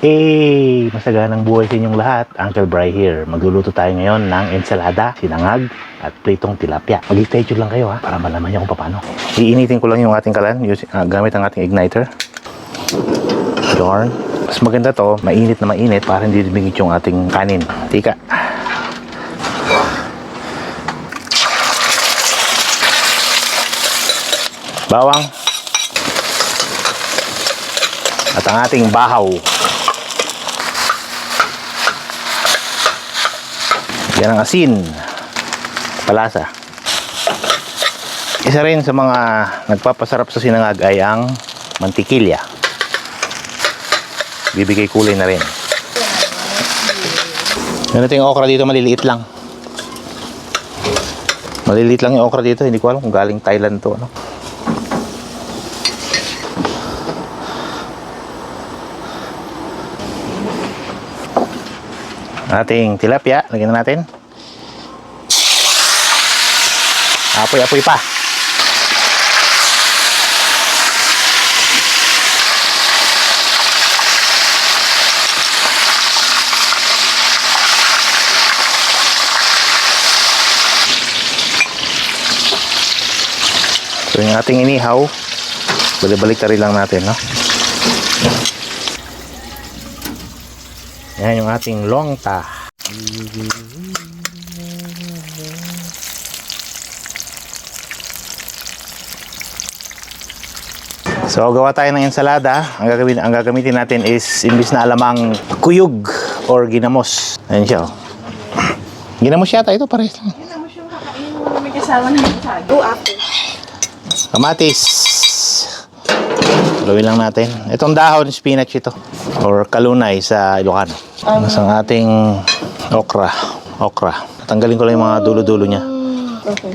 Masaganang buhay sa inyong lahat. Uncle Bry here. Magluluto tayo ngayon ng ensalada, sinangag, at pritong tilapia. Mag-stay tuned lang kayo ha, para malaman niyo kung paano. Iinitin ko lang yung ating kalan gamit ang ating igniter. Darn. Mas maganda to, mainit na mainit para hindi dumingit yung ating kanin. Tika. Bawang. At ang ating bahaw. Yan ang asin. Palasa. Isa rin sa mga nagpapasarap sa sinangag ay ang mantikilya. Bibigay kulay na rin. Ganito yung okra dito, maliliit lang. Maliliit lang yung okra dito. Hindi ko alam kung galing Thailand to. Ano? Ating tilapia, lagyan na natin. Apoy-apoy pa. So yung ating inihaw, balik-balik lang natin, no? Yan yung ating longta. So gawa tayo ng ensalada. Ang gagamitin natin is imbis na alamang kuyog or ginamos. Ayan siya. Oh. Ginamos yata ito pares. Ginamos yung kakainin mo may kasama ng masyado. Go after. Kamatis. Gawin lang natin. Itong dahon, spinach ito. Or kalunay sa Ilocano. Ang ating okra. Tanggalin ko lang yung mga dulo-dulo niya. Okay.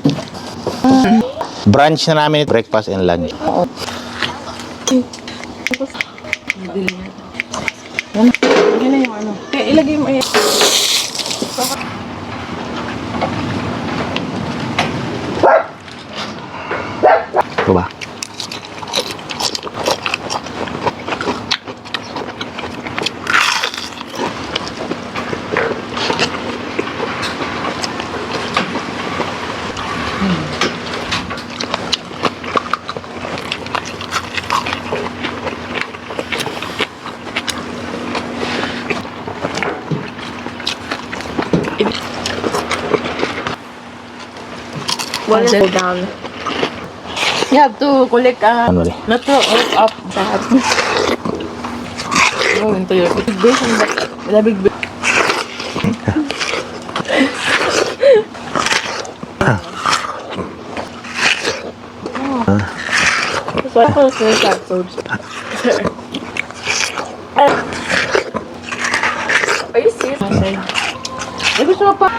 Brunch na namin, breakfast and lunch. Yan na yung ano. Kaya ilagay mo yan. Ito ba? One go down. You have to collect Ano rin? not to up that. Oh, into your big base and the big base. So I call it that food. Are you serious? Gusto mo pa?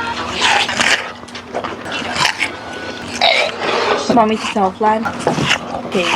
Mommy to Southland. Okay.